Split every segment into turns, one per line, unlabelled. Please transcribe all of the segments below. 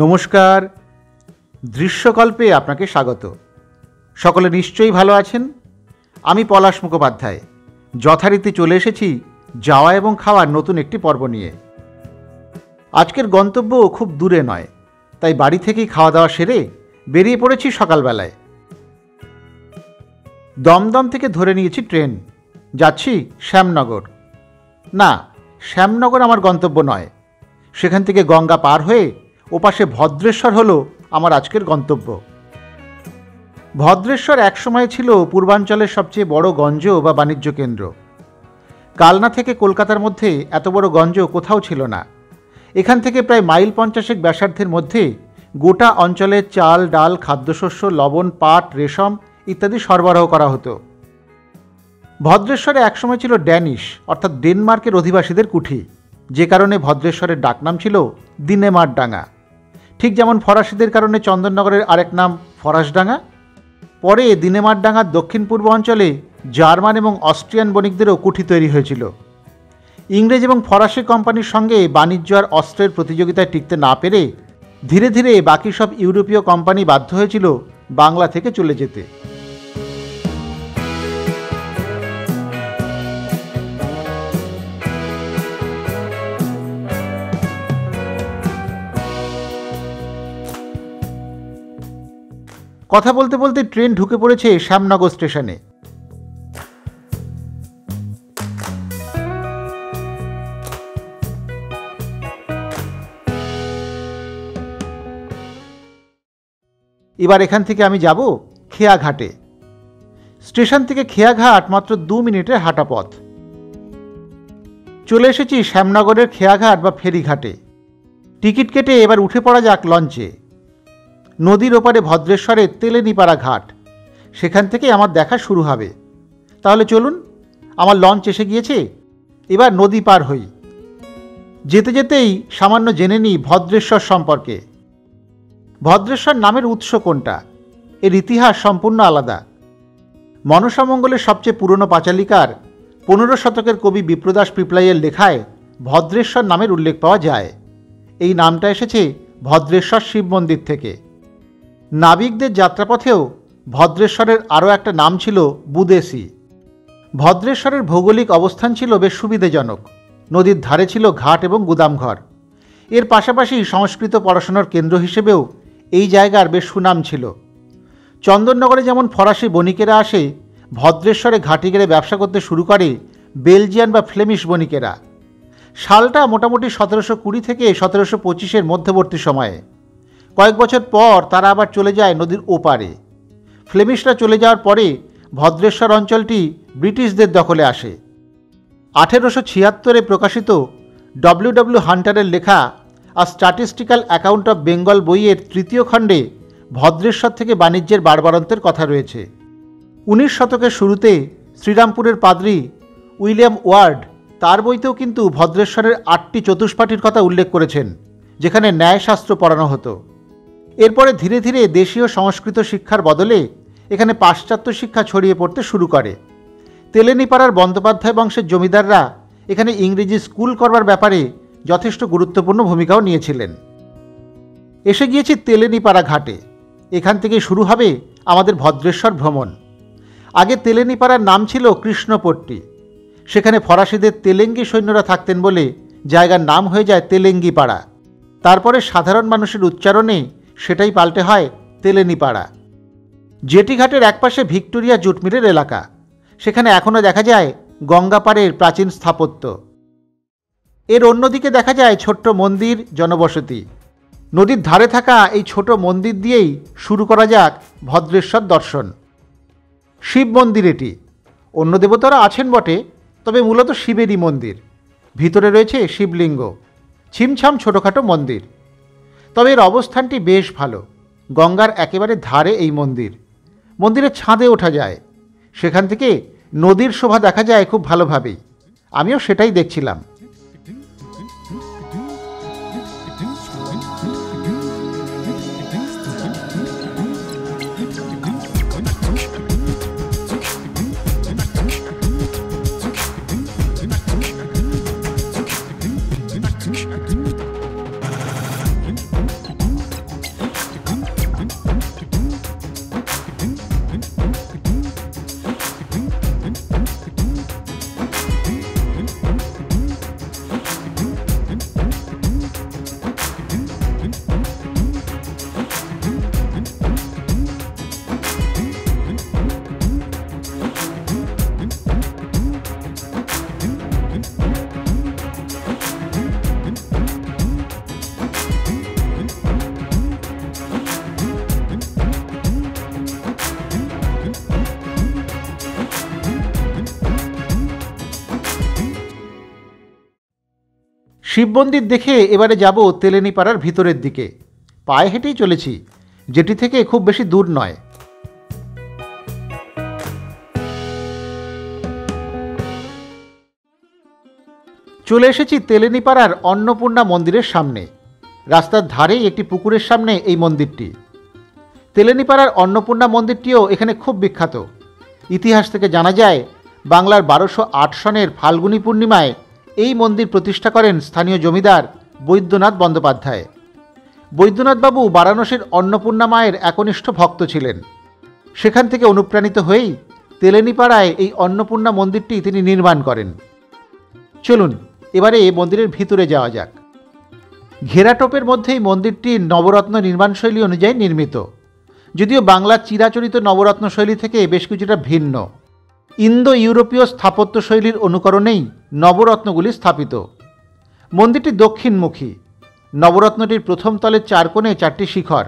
নমস্কার, দৃশ্যকল্পে আপনাকে স্বাগত। সকলে নিশ্চয়ই ভালো আছেন। আমি পলাশ মুখোপাধ্যায় যথারীতি চলে এসেছি যাওয়া এবং খাওয়ার নতুন একটি পর্ব নিয়ে। আজকের গন্তব্য খুব দূরে নয়, তাই বাড়ি থেকেই খাওয়া দাওয়া সেরে বেরিয়ে পড়েছি সকালবেলায়। দমদম থেকে ধরে নিয়েছি ট্রেন, যাচ্ছি শ্যামনগর। না, শ্যামনগর আমার গন্তব্য নয়। সেখান থেকে গঙ্গা পার হয়ে ওপাশে ভদ্রেশ্বর হলো আমার আজকের গন্তব্য। ভদ্রেশ্বর একসময় ছিল পূর্বাঞ্চলের সবচেয়ে বড় গঞ্জ বা বাণিজ্য কেন্দ্র। কালনা থেকে কলকাতার মধ্যে এত বড় গঞ্জ কোথাও ছিল না। এখান থেকে প্রায় মাইল 50 ব্যাসার্ধের মধ্যে গোটা অঞ্চলে চাল, ডাল, খাদ্যশস্য, লবণ, পাট, রেশম ইত্যাদি সরবরাহ করা হতো। ভদ্রেশ্বরে একসময় ছিল ড্যানিশ অর্থাৎ ডেনমার্কের অধিবাসীদের কুঠি, যে কারণে ভদ্রেশ্বরের ডাকনাম ছিল দিনেমারডাঙ্গা। ঠিক যেমন ফরাসিদের কারণে চন্দননগরের আরেক নাম ফরাসডাঙ্গা। পরে দিনেমারডাঙ্গার দক্ষিণ পূর্ব অঞ্চলে জার্মান এবং অস্ট্রিয়ান বণিকদেরও কুঠি তৈরি হয়েছিল। ইংরেজ এবং ফরাসি কোম্পানির সঙ্গে বাণিজ্য আর অস্ত্রের প্রতিযোগিতায় টিকতে না পেরে ধীরে ধীরে বাকি সব ইউরোপীয় কোম্পানি বাধ্য হয়েছিল বাংলা থেকে চলে যেতে। কথা বলতে বলতে ট্রেন ঢুকে পড়েছে শ্যামনগর স্টেশনে। এবার এখান থেকে আমি যাব খেয়াঘাটে। স্টেশন থেকে খেয়াঘাট মাত্র 2 মিনিটের হাঁটা পথ। চলে এসেছি শ্যামনগরের খেয়াঘাট বা ফেরিঘাটে। টিকিট কেটে এবার উঠে পড়া যাক লঞ্চে। নদীর ওপারে ভদ্রেশ্বরের তেলেনিপাড়া ঘাট, সেখান থেকে আমার দেখা শুরু হবে। তাহলে চলুন, আমার লঞ্চ এসে গিয়েছে, এবার নদী পার হই। যেতে যেতেই সামান্য জেনে নিই ভদ্রেশ্বর সম্পর্কে। ভদ্রেশ্বর নামের উৎস কোনটা, এর ইতিহাস সম্পূর্ণ আলাদা। মনসামঙ্গলের সবচেয়ে পুরনো পাঁচালিকার 15 শতকের কবি বিপ্রদাস পিপলাইয়ের লেখায় ভদ্রেশ্বর নামের উল্লেখ পাওয়া যায়। এই নামটা এসেছে ভদ্রেশ্বর শিব মন্দির থেকে। নাবিকদের যাত্রাপথেও ভদ্রেশ্বরের আরও একটা নাম ছিল বুদেশী। ভদ্রেশ্বরের ভৌগোলিক অবস্থান ছিল বেশ সুবিধাজনক। নদীর ধারে ছিল ঘাট এবং গুদামঘর। এর পাশাপাশি সংস্কৃত পড়াশোনার কেন্দ্র হিসেবেও এই জায়গার বেশ সুনাম ছিল। চন্দননগরে যেমন ফরাসি বণিকেরা আসে, ভদ্রেশ্বরে ঘাটি গেড়ে ব্যবসা করতে শুরু করে বেলজিয়ান বা ফ্লেমিশ বণিকেরা। সালটা মোটামুটি 1720 থেকে 1725-এর মধ্যবর্তী সময়ে। কয়েক বছর পর তারা আবার চলে যায় নদীর ওপারে। ফ্লেমিশরা চলে যাওয়ার পরে ভদ্রেশ্বর অঞ্চলটি ব্রিটিশদের দখলে আসে। 1876-এ প্রকাশিত ডব্লিউ হান্টারের লেখা আ স্ট্যাটিস্টিক্যাল অ্যাকাউন্ট অফ বেঙ্গল বইয়ের 3য় খণ্ডে ভদ্রেশ্বর থেকে বাণিজ্যের বাড়বাড়ন্তের কথা রয়েছে। 19 শতকের শুরুতে শ্রীরামপুরের পাদ্রী উইলিয়াম ওয়ার্ড তার বইতেও কিন্তু ভদ্রেশ্বরের 8টি চতুষ্পাঠীর কথা উল্লেখ করেছেন, যেখানে ন্যায়শাস্ত্র পড়ানো হতো। এরপরে ধীরে ধীরে দেশীয় সংস্কৃত শিক্ষার বদলে এখানে পাশ্চাত্য শিক্ষা ছড়িয়ে পড়তে শুরু করে। তেলেনিপাড়ার বন্দ্যোপাধ্যায় বংশের জমিদাররা এখানে ইংরেজি স্কুল করবার ব্যাপারে যথেষ্ট গুরুত্বপূর্ণ ভূমিকাও নিয়েছিলেন। এসে গিয়েছি তেলেনিপাড়া ঘাটে। এখান থেকে শুরু হবে আমাদের ভদ্রেশ্বর ভ্রমণ। আগে তেলেনিপাড়ার নাম ছিল কৃষ্ণপট্টি। সেখানে ফরাসিদের তেলেঙ্গি সৈন্যরা থাকতেন বলে জায়গার নাম হয়ে যায় তেলেঙ্গিপাড়া। তারপরে সাধারণ মানুষের উচ্চারণে সেটাই পাল্টে হয় তেলেনিপাড়া। জেটিঘাটের একপাশে ভিক্টোরিয়া জুট মিলের এলাকা। সেখানে এখনও দেখা যায় গঙ্গাপাড়ের প্রাচীন স্থাপত্য। এর অন্যদিকে দেখা যায় ছোট্ট মন্দির, জনবসতি। নদীর ধারে থাকা এই ছোট মন্দির দিয়েই শুরু করা যাক ভদ্রেশ্বর দর্শন। শিব মন্দির এটি। অন্য দেবতারা আছেন বটে, তবে মূলত শিবেরই মন্দির। ভিতরে রয়েছে শিবলিঙ্গ, ছিমছাম ছোটোখাটো মন্দির। তবে এর অবস্থানটি বেশ ভালো। গঙ্গার একেবারে ধারে এই মন্দির। মন্দিরের ছাদে ওঠা যায়। সেখান থেকে নদীর শোভা দেখা যায় খুব ভালোভাবেই। আমিও সেটাই দেখছিলাম। শিব মন্দির দেখে এবারে যাব তেলেনীপাড়ার ভিতরের দিকে। পায়ে হেঁটেই চলেছি, যেটি থেকে খুব বেশি দূর নয়। চলে এসেছি তেলেনীপাড়ার অন্নপূর্ণা মন্দিরের সামনে। রাস্তার ধারেই একটি পুকুরের সামনে এই মন্দিরটি। তেলেনীপাড়ার অন্নপূর্ণা মন্দিরটিও এখানে খুব বিখ্যাত। ইতিহাস থেকে জানা যায়, বাংলার 1208 সনের ফাল্গুনী পূর্ণিমায় এই মন্দির প্রতিষ্ঠা করেন স্থানীয় জমিদার বৈদ্যনাথ বন্দ্যোপাধ্যায়। বৈদ্যনাথবাবু বারাণসীর অন্নপূর্ণা মায়ের একনিষ্ঠ ভক্ত ছিলেন। সেখান থেকে অনুপ্রাণিত হয়েই তেলেনীপাড়ায় এই অন্নপূর্ণা মন্দিরটি তিনি নির্মাণ করেন। চলুন এবারে মন্দিরের ভিতরে যাওয়া যাক। ঘেরাটোপের মধ্যেই মন্দিরটি নবরত্ন নির্মাণশৈলী অনুযায়ী নির্মিত, যদিও বাংলার চিরাচরিত নবরত্ন শৈলী থেকে বেশ কিছুটা ভিন্ন। ইন্দো ইউরোপীয় স্থাপত্য শৈলীর অনুকরণেই নবরত্নগুলি স্থাপিত। মন্দিরটি দক্ষিণমুখী। নবরত্নটির প্রথম তলের 4 কোণে 4টি শিখর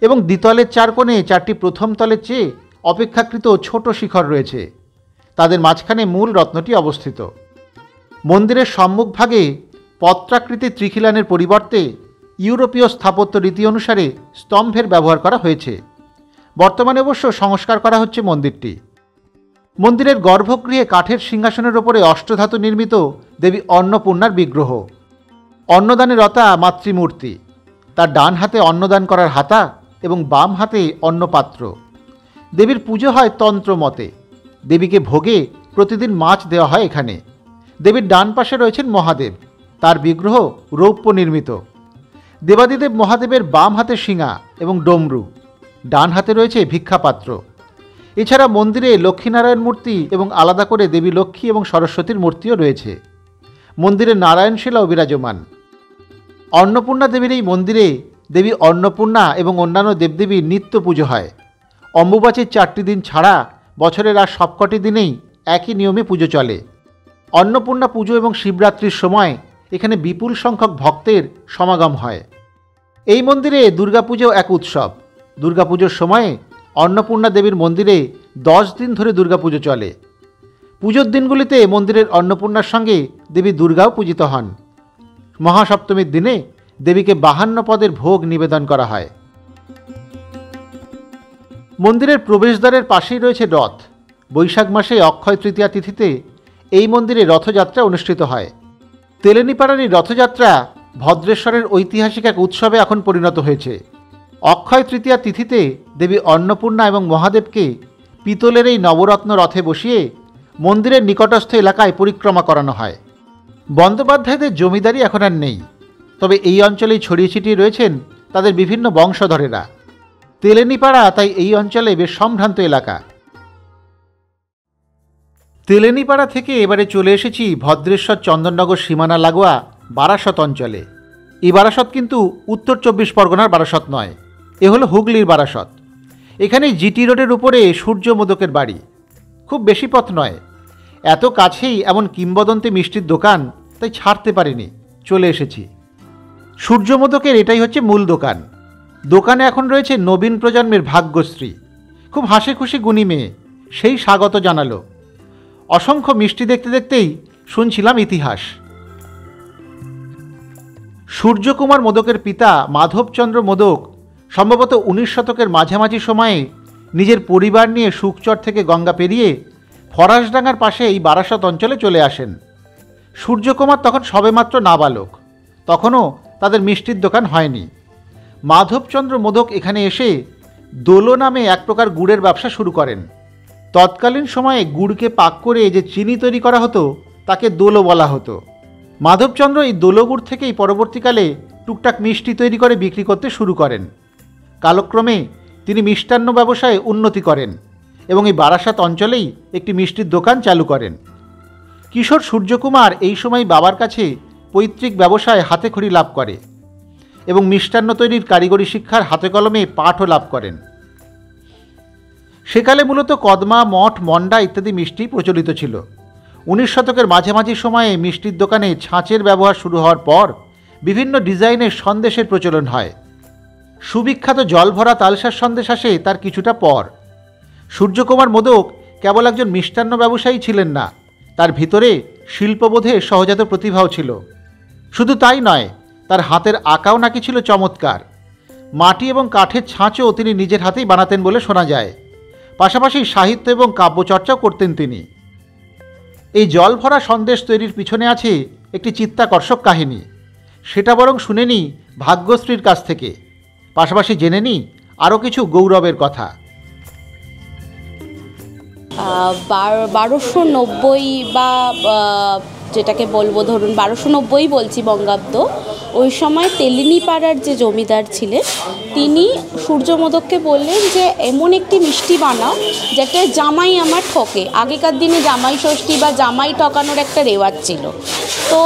এবং দ্বিতলের 4 কোণে 4টি প্রথম তলের চেয়ে অপেক্ষাকৃত ছোট শিখর রয়েছে। তাদের মাঝখানে মূল রত্নটি অবস্থিত। মন্দিরের সম্মুখভাগে পত্রাকৃতির ত্রিখিলানের পরিবর্তে ইউরোপীয় স্থাপত্য রীতি অনুসারে স্তম্ভের ব্যবহার করা হয়েছে। বর্তমানে অবশ্য সংস্কার করা হচ্ছে মন্দিরটি। মন্দিরের গর্ভগৃহে কাঠের সিংহাসনের ওপরে অষ্টধাতু নির্মিত দেবী অন্নপূর্ণার বিগ্রহ। অন্নদানে রতা মাতৃমূর্তি। তার ডান হাতে অন্নদান করার হাতা এবং বাম হাতে অন্নপাত্র। দেবীর পুজো হয় তন্ত্র মতে। দেবীকে ভোগে প্রতিদিন মাছ দেওয়া হয় এখানে। দেবীর ডান পাশে রয়েছেন মহাদেব। তার বিগ্রহ রৌপ্য নির্মিত। দেবাদিদেব মহাদেবের বাম হাতে শিঙা এবং ডমরু, ডান হাতে রয়েছে ভিক্ষাপাত্র। এছাড়া মন্দিরে লক্ষ্মীনারায়ণ মূর্তি এবং আলাদা করে দেবী লক্ষ্মী এবং সরস্বতীর মূর্তিও রয়েছে। মন্দিরে নারায়ণশিলাও বিরাজমান। অন্নপূর্ণা দেবীর এই মন্দিরে দেবী অন্নপূর্ণা এবং অন্যান্য দেবদেবীর নিত্য পুজো হয়। অম্বুবাচীর 4টি দিন ছাড়া বছরের আর সবকটি দিনেই একই নিয়মে পুজো চলে। অন্নপূর্ণা পুজো এবং শিবরাত্রির সময় এখানে বিপুল সংখ্যক ভক্তের সমাগম হয়। এই মন্দিরে দুর্গাপুজো এক উৎসব। দুর্গাপুজোর সময়ে অন্নপূর্ণা দেবীর মন্দিরে 10 দিন ধরে দুর্গাপুজো চলে। পুজোর দিনগুলিতে মন্দিরের অন্নপূর্ণার সঙ্গে দেবী দুর্গাও পূজিত হন। মহাসপ্তমীর দিনে দেবীকে 52 পদের ভোগ নিবেদন করা হয়। মন্দিরের প্রবেশদ্বারের পাশেই রয়েছে রথ। বৈশাখ মাসে অক্ষয় তৃতীয়া তিথিতে এই মন্দিরে রথযাত্রা অনুষ্ঠিত হয়। তেলেনীপাড়ার এই রথযাত্রা ভদ্রেশ্বরের ঐতিহাসিক এক উৎসবে এখন পরিণত হয়েছে। অক্ষয় তৃতীয়া তিথিতে দেবী অন্নপূর্ণা এবং মহাদেবকে পিতলের এই নবরত্ন রথে বসিয়ে মন্দিরের নিকটস্থ এলাকায় পরিক্রমা করানো হয়। বন্দ্যোপাধ্যায়দের জমিদারি এখন আর নেই, তবে এই অঞ্চলেই ছড়িয়ে ছিটিয়ে রয়েছেন তাদের বিভিন্ন বংশধরেরা। তেলেনীপাড়া তাই এই অঞ্চলে বেশ সম্ভ্রান্ত এলাকা। তেলেনীপাড়া থেকে এবারে চলে এসেছি ভদ্রেশ্বর চন্দননগর সীমানা লাগোয়া বারাসত অঞ্চলে। এই বারাসত কিন্তু উত্তর 24 পরগনার বারাসত নয়, এ হলো হুগলির বারাসত। এখানে জিটি রোডের উপরে সূর্য মোদকের বাড়ি। খুব বেশি পথ নয়। এত কাছেই এমন কিংবদন্তি মিষ্টির দোকান, তাই ছাড়তে পারিনি, চলে এসেছি। সূর্য মোদকের এটাই হচ্ছে মূল দোকান। দোকানে এখন রয়েছে নবীন প্রজন্মের ভাগ্যশ্রী, খুব হাসি খুশি গুণী মেয়ে, সেই স্বাগত জানালো। অসংখ্য মিষ্টি দেখতে দেখতেই শুনছিলাম ইতিহাস। সূর্যকুমার মোদকের পিতা মাধবচন্দ্র মোদক সম্ভবত 19 শতকের মাঝামাঝি সময়ে নিজের পরিবার নিয়ে শুকচর থেকে গঙ্গা পেরিয়ে ফরাসডাঙ্গার পাশে এই বারাসত অঞ্চলে চলে আসেন। সূর্যকুমার তখন সবেমাত্র নাবালক, তখনও তাদের মিষ্টির দোকান হয়নি। মাধবচন্দ্র মোদক এখানে এসে দোলো নামে এক প্রকার গুড়ের ব্যবসা শুরু করেন। তৎকালীন সময়ে গুড়কে পাক করে যে চিনি তৈরি করা হতো তাকে দোলো বলা হতো। মাধবচন্দ্র এই দোলো গুড় থেকেই পরবর্তীকালে টুকটাক মিষ্টি তৈরি করে বিক্রি করতে শুরু করেন। কালক্রমে তিনি মিষ্টান্ন ব্যবসায়ে উন্নতি করেন এবং এই বারাসাত অঞ্চলেই একটি মিষ্টির দোকান চালু করেন। কিশোর সূর্যকুমার এই সময় বাবার কাছে পৈতৃক ব্যবসায় হাতেখড়ি লাভ করে এবং মিষ্টান্ন তৈরির কারিগরি শিক্ষার হাতে কলমে পাঠও লাভ করেন। সেকালে মূলত কদমা, মঠ, মন্ডা ইত্যাদি মিষ্টি প্রচলিত ছিল। 19 শতকের মাঝামাঝি সময়ে মিষ্টির দোকানে ছাঁচের ব্যবহার শুরু হওয়ার পর বিভিন্ন ডিজাইনের সন্দেশের প্রচলন হয়। সুবিখ্যাত জলভরা তালসার সন্দেশ আসে তার কিছুটা পর। সূর্যকুমার মোদক কেবল একজন মিষ্টান্ন ব্যবসায়ী ছিলেন না, তার ভিতরে শিল্পবোধে সহজাত প্রতিভাও ছিল। শুধু তাই নয়, তার হাতের আঁকাও নাকি ছিল চমৎকার। মাটি এবং কাঠের ছাঁচও তিনি নিজের হাতেই বানাতেন বলে শোনা যায়। পাশাপাশি সাহিত্য এবং কাব্যচর্চাও করতেন তিনি। এই জল ভরা সন্দেশ তৈরির পিছনে আছে একটি চিত্তাকর্ষক কাহিনী। সেটা বরং শুনে নিই ভাগ্যশ্রীর কাছ থেকে, পাশাপাশি জেনে নিই আরও কিছু গৌরবের কথা।
1290 বা যেটাকে বলবো, ধরুন 1290 বলছি বঙ্গাব্দ, ওই সময় তেলিনী পাড়ার যে জমিদার ছিলেন তিনি সূর্যমোদককে বললেন যে এমন একটি মিষ্টি বানাও যেটা জামাই আমার ঠকে। আগেকার দিনে জামাই ষষ্ঠী বা জামাই ঠকানোর একটা রেওয়াজ ছিল। তো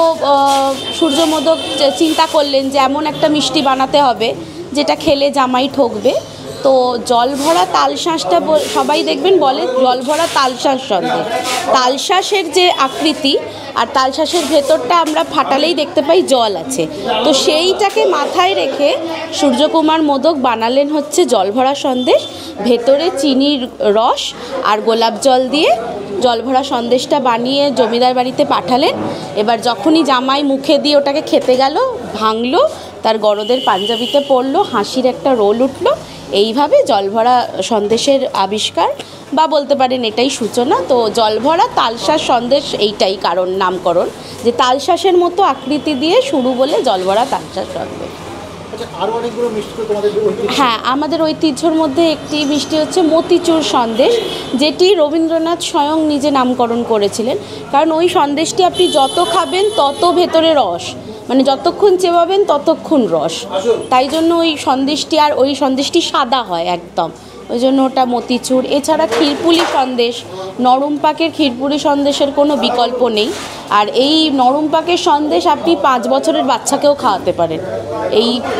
সূর্যমোদক চিন্তা করলেন যে এমন একটা মিষ্টি বানাতে হবে যেটা খেলে জামাই ঠকবে। তো জল ভরা তালশাঁসটা সবাই দেখবেন বলে জল ভরা তালশাঁস সন্দেশ। তালশাঁসের যে আকৃতি আর তালশাঁসের ভেতরটা আমরা ফাটালেই দেখতে পাই জল আছে। তো সেইটাকে মাথায় রেখে সূর্যকুমার মোদক বানালেন হচ্ছে জল ভরা সন্দেশ। ভেতরে চিনির রস আর গোলাপ জল দিয়ে জল ভরা সন্দেশটা বানিয়ে জমিদার বাড়িতে পাঠালেন। এবার যখনই জামাই মুখে দিয়ে ওটাকে খেতে গেল, ভাঙলো, তার গরদের পাঞ্জাবিতে পড়লো, হাসির একটা রোল উঠলো। এইভাবে জলভরা সন্দেশের আবিষ্কার, বা বলতে পারেন এটাই সূচনা। তো জলভরা তালশাঁস সন্দেশ এইটাই কারণ, নামকরণ, যে তালশাঁসের মতো আকৃতি দিয়ে শুরু বলে জলভরা তালশাঁস সন্দেশ। হ্যাঁ, আমাদের ঐতিহ্যর মধ্যে একটি মিষ্টি হচ্ছে মতিচুর সন্দেশ, যেটি রবীন্দ্রনাথ স্বয়ং নিজে নামকরণ করেছিলেন। কারণ ওই সন্দেশটি আপনি যত খাবেন তত ভেতরে রস, মানে যতক্ষণ চেবাবেন ততক্ষণ রস, তাই জন্য ওই সন্দেশটি, আর ওই সন্দেশটি সাদা হয় একদম, ওই জন্য ওটা মতিচুর। এছাড়া ক্ষীরপুলি সন্দেশ, নরম পাকের ক্ষীরপুলি সন্দেশের কোনো বিকল্প নেই। আর এই নরম পাকের সন্দেশ আপনি 5 বছরের বাচ্চাকেও খাওয়াতে পারেন,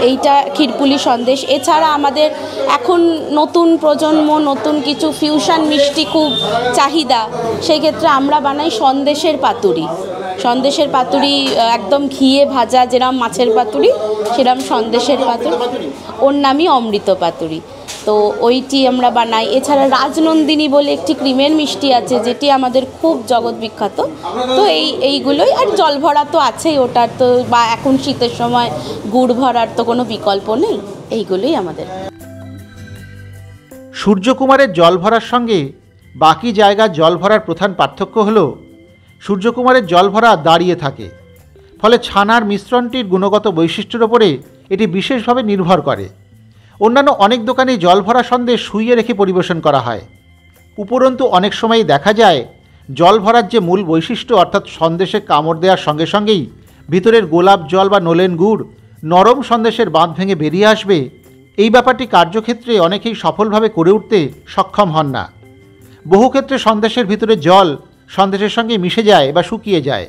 এইটা ক্ষীরপুলি সন্দেশ। এছাড়া আমাদের এখন নতুন প্রজন্ম, নতুন কিছু ফিউশন মিষ্টি খুব চাহিদা, সেই ক্ষেত্রে আমরা বানাই সন্দেশের পাতুরি। সন্দেশের পাতুরি একদম ঘিয়ে ভাজা, যেরকম মাছের পাতুরি সেরকম সন্দেশের পাতুরি, ওর নামই অমৃত পাতুরি। তো ওইটি আমরা বানাই। এছাড়া রাজনন্দিনী বলে একটি ক্রিমের মিষ্টি আছে, যেটি আমাদের খুব জগৎ বিখ্যাত। তো এইগুলোই, আর জল ভরা তো আছেই, ওটার তো, বা এখন শীতের সময় গুড় ভরার তো কোনো বিকল্প নেই। এইগুলোই আমাদের।
সূর্যকুমারের জল ভরার সঙ্গে বাকি জায়গার জল ভরার প্রধান পার্থক্য হলো সূর্যকুমারের জল ভরা দাঁড়িয়ে থাকে, ফলে ছানার মিশ্রণটির গুণগত বৈশিষ্ট্যের ওপরে এটি বিশেষভাবে নির্ভর করে। অন্যান্য অনেক দোকানে জল ভরা সন্দেশ শুইয়ে রেখে পরিবেশন করা হয়। উপরন্তু অনেক সময়ই দেখা যায় জল ভরার যে মূল বৈশিষ্ট্য, অর্থাৎ সন্দেশে কামড় দেওয়ার সঙ্গে সঙ্গেই ভিতরের গোলাপ জল বা নলেন গুড় নরম সন্দেশের বাঁধ ভেঙে বেরিয়ে আসবে, এই ব্যাপারটি কার্যক্ষেত্রে অনেকেই সফলভাবে করে উঠতে সক্ষম হন না। বহু ক্ষেত্রে সন্দেশের ভিতরে জল সন্দেশের সঙ্গে মিশে যায় বা শুকিয়ে যায়,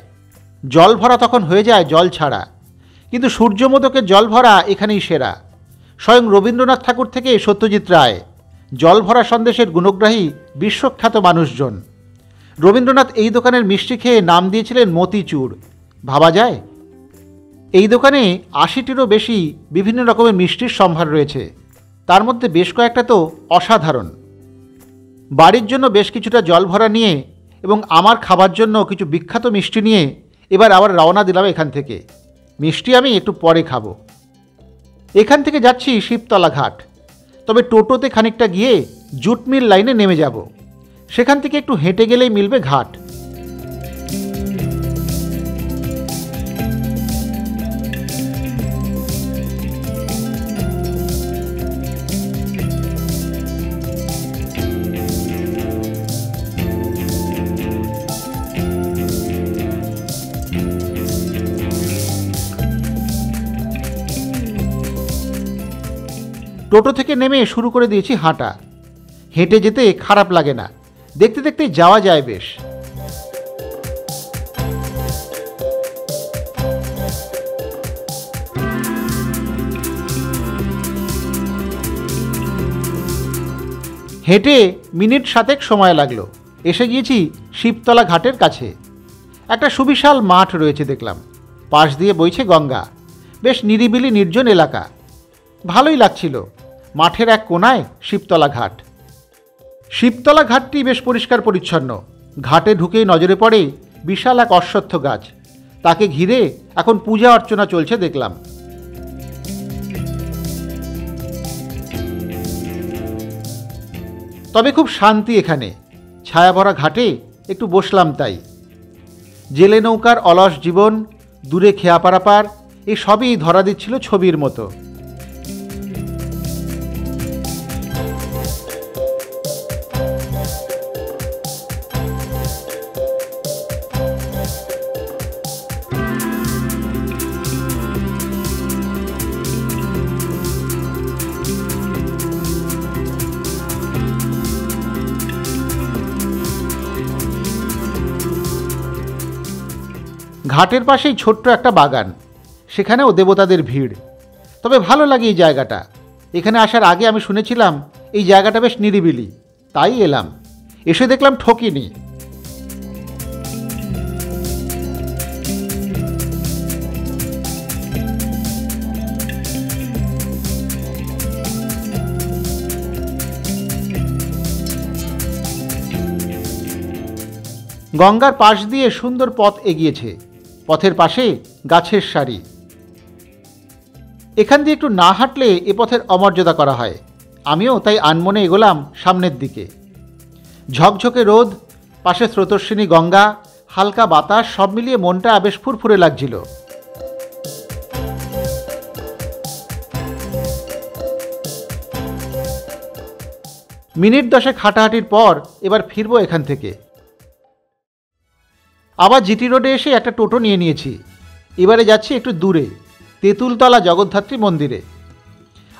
জল ভরা তখন হয়ে যায় জল ছাড়া। কিন্তু সূর্যমোদকের জল ভরা এখানেই সেরা। স্বয়ং রবীন্দ্রনাথ ঠাকুর থেকে সত্যজিৎ রায়, জল ভরা সন্দেশের গুণগ্রাহী বিশ্বখ্যাত মানুষজন। রবীন্দ্রনাথ এই দোকানের মিষ্টি খেয়ে নাম দিয়েছিলেন মতিচুর। ভাবা যায়, এই দোকানে 80টিরও বেশি বিভিন্ন রকমের মিষ্টির সম্ভার রয়েছে, তার মধ্যে বেশ কয়েকটা তো অসাধারণ। বাড়ির জন্য বেশ কিছুটা জল ভরা নিয়ে এবং আমার খাবার জন্য কিছু বিখ্যাত মিষ্টি নিয়ে এবার আবার রওনা দিলাম এখান থেকে। মিষ্টি আমি একটু পরে খাবো। এখান থেকে যাচ্ছি শিবতলা ঘাট, তবে টোটোতে খানিকটা গিয়ে জুট মিল লাইনে নেমে যাব। সেখান থেকে একটু হেঁটে গেলেই মিলবে ঘাট। টোটো থেকে নেমে শুরু করে দিয়েছি হাঁটা। হেঁটে যেতে খারাপ লাগে না, দেখতে দেখতে যাওয়া যায় বেশ। হেঁটে মিনিট 7 সময় লাগলো। এসে গিয়েছি শিবতলা ঘাটের কাছে। একটা সুবিশাল মাঠ রয়েছে দেখলাম, পাশ দিয়ে বইছে গঙ্গা। বেশ নিরিবিলি নির্জন এলাকা, ভালোই লাগছিল। মাঠের এক কোনায় শিবতলা ঘাট। শিবতলা ঘাটটি বেশ পরিষ্কার পরিচ্ছন্ন। ঘাটে ঢুকেই নজরে পড়ে বিশাল এক অশ্বত্থ গাছ, তাকে ঘিরে এখন পূজা অর্চনা চলছে দেখলাম। তবে খুব শান্তি এখানে, ছায়াভরা ঘাটে একটু বসলাম তাই। জেলে নৌকার অলস জীবন, দূরে খেয়া পারাপার, এই সবই ধরা দিচ্ছিল ছবির মতো। ঘাটের পাশেই ছোট্ট একটা বাগান, সেখানেও দেবতাদের ভিড়। তবে ভালো লাগে এই জায়গাটা। এখানে আসার আগে আমি শুনেছিলাম এই জায়গাটা বেশ নিরিবিলি, তাই এলাম। এসে দেখলাম ঠকিনি। গঙ্গার পাশ দিয়ে সুন্দর পথ এগিয়েছে, পথের পাশে গাছের সারি। এখান দিয়ে একটু না হাঁটলে এ পথের অমর্যাদা করা হয়। আমিও তাই আনমনে এগোলাম সামনের দিকে। ঝকঝকে রোদ, পাশে স্রোতস্বিনী গঙ্গা, হালকা বাতাস, সব মিলিয়ে মনটা বেশ ফুরফুরে লাগছিল। মিনিট 10 হাঁটাহাঁটির পর এবার ফিরবো এখান থেকে। আবার জিটি রোডে এসে একটা টোটো নিয়েছি। এবারে যাচ্ছি একটু দূরে, তেঁতুলতলা জগদ্ধাত্রী মন্দিরে।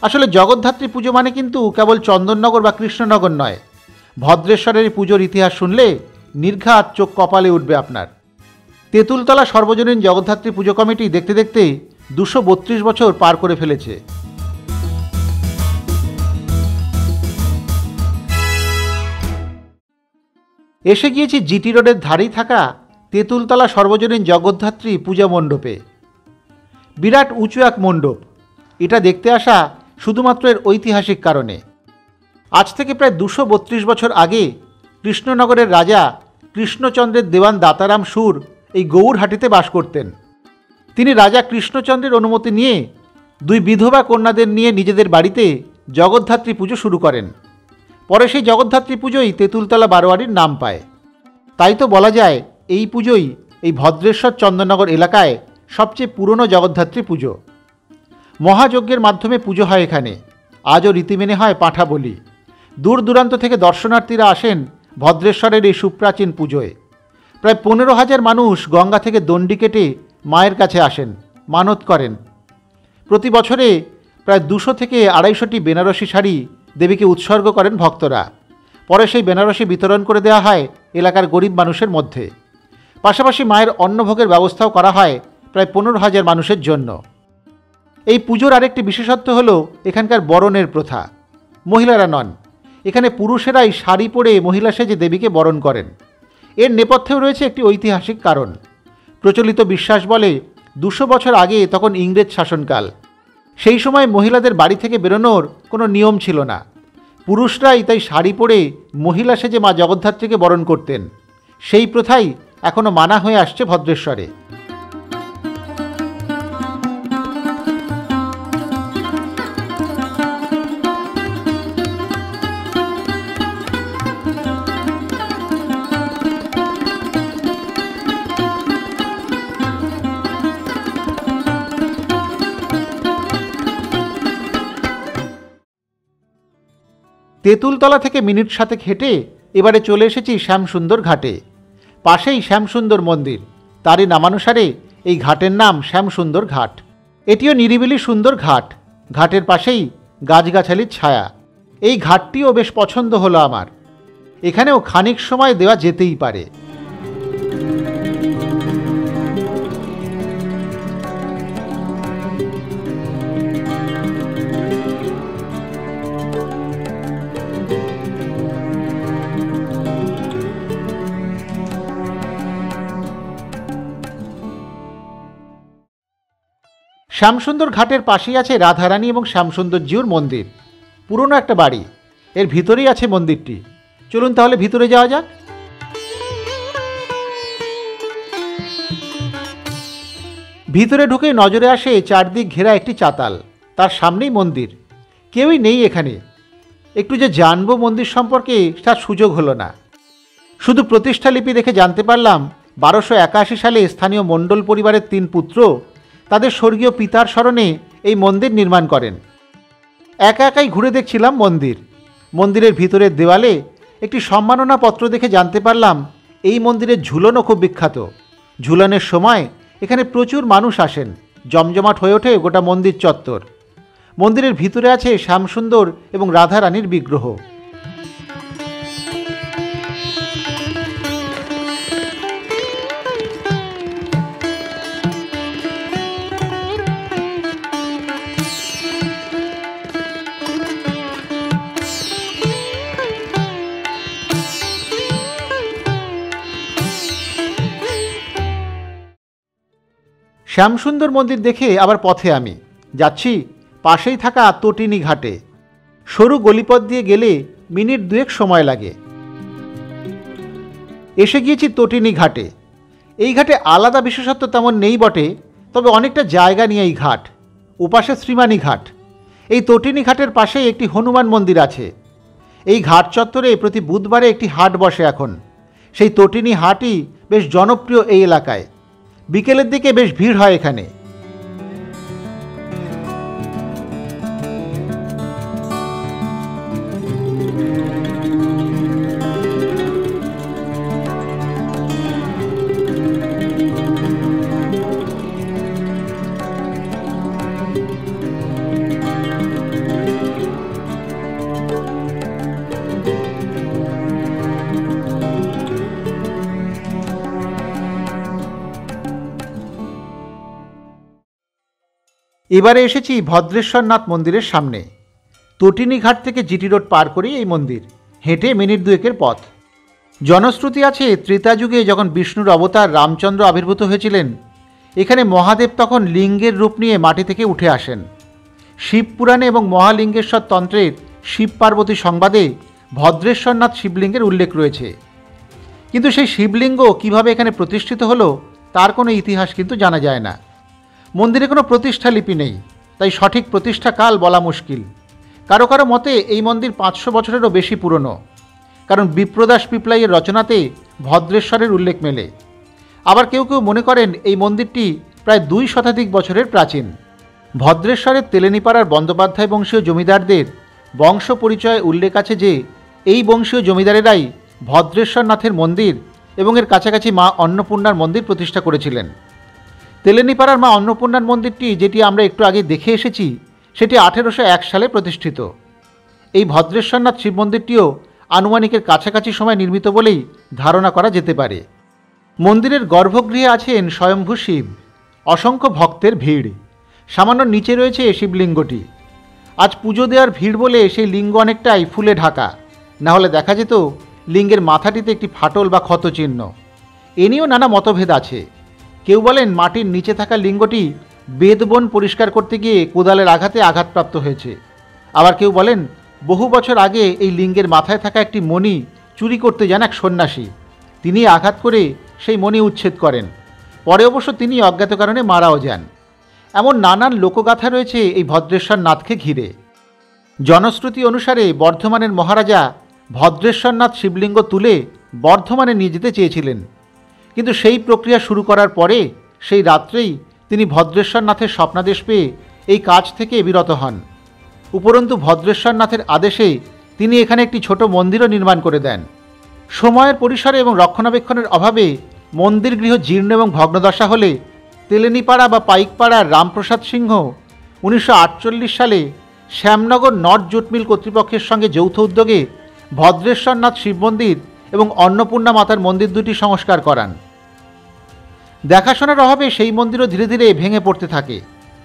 আসলে জগদ্ধাত্রী পুজো মানে কিন্তু কেবল চন্দননগর বা কৃষ্ণনগর নয়। ভদ্রেশ্বরের পুজোর ইতিহাস শুনলে নির্ঘাত চোখ কপালে উঠবে আপনার। তেঁতুলতলা সর্বজনীন জগদ্ধাত্রী পুজো কমিটি দেখতে দেখতে 232 বছর পার করে ফেলেছে। এসে গিয়েছি জিটি রোডের ধারেই থাকা তেঁতুলতলা সর্বজনীন জগদ্ধাত্রী পূজা মণ্ডপে। বিরাট উঁচু এক মণ্ডপ। এটা দেখতে আসা শুধুমাত্র এর ঐতিহাসিক কারণে। আজ থেকে প্রায় 232 বছর আগে কৃষ্ণনগরের রাজা কৃষ্ণচন্দ্রের দেওয়ান দাতারাম সুর এই গৌরহাটিতে বাস করতেন। তিনি রাজা কৃষ্ণচন্দ্রের অনুমতি নিয়ে 2 বিধবা কন্যাদের নিয়ে নিজেদের বাড়িতে জগদ্ধাত্রী পুজো শুরু করেন। পরে সেই জগদ্ধাত্রী পুজোই তেঁতুলতলা বারোয়ারির নাম পায়। তাই তো বলা যায় এই পুজোই এই ভদ্রেশ্বর চন্দননগর এলাকায় সবচেয়ে পুরনো জগদ্ধাত্রী পুজো। মহাযজ্ঞের মাধ্যমে পুজো হয় এখানে। আজও রীতি মেনে হয় পাঁঠা বলি। দূর দূরান্ত থেকে দর্শনার্থীরা আসেন ভদ্রেশ্বরের এই সুপ্রাচীন পুজোয়। প্রায় 15,000 মানুষ গঙ্গা থেকে দণ্ডি কেটে মায়ের কাছে আসেন, মানত করেন। প্রতি বছরে প্রায় 200 থেকে 250টি বেনারসি শাড়ি দেবীকে উৎসর্গ করেন ভক্তরা। পরে সেই বেনারসি বিতরণ করে দেওয়া হয় এলাকার গরিব মানুষের মধ্যে। পাশাপাশি মায়ের অন্নভোগের ব্যবস্থাও করা হয় প্রায় 15,000 মানুষের জন্য। এই পুজোর আরেকটি বিশেষত্ব হল এখানকার বরণের প্রথা। মহিলারা নন, এখানে পুরুষেরাই শাড়ি পরে মহিলা সেজে দেবীকে বরণ করেন। এর নেপথ্যেও রয়েছে একটি ঐতিহাসিক কারণ। প্রচলিত বিশ্বাস বলে 200 বছর আগে তখন ইংরেজ শাসনকাল। সেই সময় মহিলাদের বাড়ি থেকে বেরোনোর কোনো নিয়ম ছিল না। পুরুষরাই তাই শাড়ি পরে মহিলা সেজে মা জগদ্ধাত্রীকে বরণ করতেন। সেই প্রথাই এখনও মানা হয়ে আসছে ভদ্রেশ্বরে। তেঁতুলতলা থেকে মিনিট 7 হেঁটে এবারে চলে এসেছি শ্যামসুন্দর ঘাটে। পাশেই শ্যামসুন্দর মন্দির, তারই নামানুসারে এই ঘাটের নাম শ্যামসুন্দর ঘাট। এটিও নিরিবিলি সুন্দর ঘাট। ঘাটের পাশেই গাছগাছালির ছায়া। এই ঘাটটিও বেশ পছন্দ হলো আমার। এখানেও খানিক সময় দেওয়া যেতেই পারে। শ্যামসুন্দর ঘাটের পাশেই আছে রাধারানী এবং শ্যামসুন্দরজিউর মন্দির। পুরনো একটা বাড়ি, এর ভিতরেই আছে মন্দিরটি। চলুন তাহলে ভিতরে যাওয়া যাক। ভিতরে ঢুকেই নজরে আসে চারদিক ঘেরা একটি চাতাল, তার সামনেই মন্দির। কেউই নেই এখানে। একটু যে জানবো মন্দির সম্পর্কে তার সুযোগ হলো না। শুধু প্রতিষ্ঠালিপি দেখে জানতে পারলাম 1281 সালে স্থানীয় মণ্ডল পরিবারের 3 পুত্র তাদের স্বর্গীয় পিতার স্মরণে এই মন্দির নির্মাণ করেন। একা একাই ঘুরে দেখছিলাম মন্দির। মন্দিরের ভিতরের দেওয়ালে একটি সম্মাননা পত্র দেখে জানতে পারলাম এই মন্দিরের ঝুলনও খুব বিখ্যাত। ঝুলনের সময় এখানে প্রচুর মানুষ আসেন, জমজমাট হয়ে ওঠে গোটা মন্দির চত্বর। মন্দিরের ভিতরে আছে শ্যামসুন্দর এবং রাধারানীর বিগ্রহ। শ্যামসুন্দর মন্দির দেখে আবার পথে আমি যাচ্ছি পাশেই থাকা তটিনী ঘাটে। সরু গলিপথ দিয়ে গেলে মিনিট 2 সময় লাগে। এসে গিয়েছি তটিনী ঘাটে। এই ঘাটে আলাদা বিশেষত্ব তেমন নেই বটে, তবে অনেকটা জায়গা নিয়ে এই ঘাট। ওপাশে শ্রীমানী ঘাট। এই তটিনী ঘাটের পাশেই একটি হনুমান মন্দির আছে। এই ঘাট চত্বরে প্রতি বুধবারে একটি হাট বসে এখন। সেই তটিনী হাটই বেশ জনপ্রিয় এই এলাকায়। বিকেলের দিকে বেশ ভিড় হয় এখানে। এবারে এসেছি ভদ্রেশ্বরনাথ মন্দিরের সামনে। তটিনী ঘাট থেকে জিটি রোড পার করেই এই মন্দির, হেঁটে মিনিট 2 পথ। জনশ্রুতি আছে ত্রেতাযুগে যখন বিষ্ণুর অবতার রামচন্দ্র আবির্ভূত হয়েছিলেন, এখানে মহাদেব তখন লিঙ্গের রূপ নিয়ে মাটি থেকে উঠে আসেন। শিব পুরাণে এবং মহালিঙ্গেশ্বর তন্ত্রের শিব পার্বতী সংবাদে ভদ্রেশ্বরনাথ শিবলিঙ্গের উল্লেখ রয়েছে। কিন্তু সেই শিবলিঙ্গ কিভাবে এখানে প্রতিষ্ঠিত হলো তার কোনো ইতিহাস কিন্তু জানা যায় না। মন্দিরে কোনো প্রতিষ্ঠালিপি নেই, তাই সঠিক প্রতিষ্ঠাকাল বলা মুশকিল। কারো কারো মতে এই মন্দির 500 বছরেরও বেশি পুরনো, কারণ বিপ্রদাস পিপলাইয়ের রচনাতে ভদ্রেশ্বরের উল্লেখ মেলে। আবার কেউ কেউ মনে করেন এই মন্দিরটি প্রায় 2 শতাধিক বছরের প্রাচীন। ভদ্রেশ্বরের তেলেনীপাড়ার বন্দ্যোপাধ্যায় বংশীয় জমিদারদের বংশ পরিচয়ে উল্লেখ আছে যে এই বংশীয় জমিদারেরাই ভদ্রেশ্বরনাথের মন্দির এবং এর কাছাকাছি মা অন্নপূর্ণার মন্দির প্রতিষ্ঠা করেছিলেন। তেলেনীপাড়ার মা অন্নপূর্ণার মন্দিরটি, যেটি আমরা একটু আগে দেখে এসেছি, সেটি 1801 সালে প্রতিষ্ঠিত। এই ভদ্রেশ্বরনাথ শিব মন্দিরটিও আনুমানিকের কাছাকাছি সময় নির্মিত বলেই ধারণা করা যেতে পারে। মন্দিরের গর্ভগৃহে আছেন স্বয়ম্ভু শিব। অসংখ্য ভক্তের ভিড়। সামান্য নিচে রয়েছে শিবলিঙ্গটি। আজ পুজো দেওয়ার ভিড় বলে সেই লিঙ্গ অনেকটাই ফুলে ঢাকা, না হলে দেখা যেত লিঙ্গের মাথাটিতে একটি ফাটল বা ক্ষতচিহ্ন। এ নিয়েও নানা মতভেদ আছে। কেউ বলেন মাটির নিচে থাকা লিঙ্গটি বেদবন পরিষ্কার করতে গিয়ে কোদালের আঘাতে আঘাতপ্রাপ্ত হয়েছে। আবার কেউ বলেন বহু বছর আগে এই লিঙ্গের মাথায় থাকা একটি মণি চুরি করতে যান এক সন্ন্যাসী। তিনি আঘাত করে সেই মণি উচ্ছেদ করেন। পরে অবশ্য তিনি অজ্ঞাত কারণে মারাও যান। এমন নানান লোকগাথা রয়েছে এই ভদ্রেশ্বরনাথকে ঘিরে। জনশ্রুতি অনুসারে বর্ধমানের মহারাজা ভদ্রেশ্বরনাথ শিবলিঙ্গ তুলে বর্ধমানে নিয়ে যেতে চেয়েছিলেন, কিন্তু সেই প্রক্রিয়া শুরু করার পরে সেই রাত্রেই তিনি ভদ্রেশ্বরনাথের স্বপ্নাদেশ পেয়ে এই কাজ থেকে বিরত হন। উপরন্তু ভদ্রেশ্বরনাথের আদেশে তিনি এখানে একটি ছোট মন্দিরও নির্মাণ করে দেন। সময়ের পরিসরে এবং রক্ষণাবেক্ষণের অভাবে মন্দির গৃহ জীর্ণ এবং ভগ্নদশা হলে তেলেনীপাড়া বা পাইকপাড়ার রামপ্রসাদ সিংহ 1948 সালে শ্যামনগর নর্থ জুট মিল কর্তৃপক্ষের সঙ্গে যৌথ উদ্যোগে ভদ্রেশ্বরনাথ শিব মন্দির এবং অন্নপূর্ণা মাতার মন্দির দুটি সংস্কার করান। দেখাশোনার অভাবে সেই মন্দিরও ধীরে ধীরে ভেঙে পড়তে থাকে।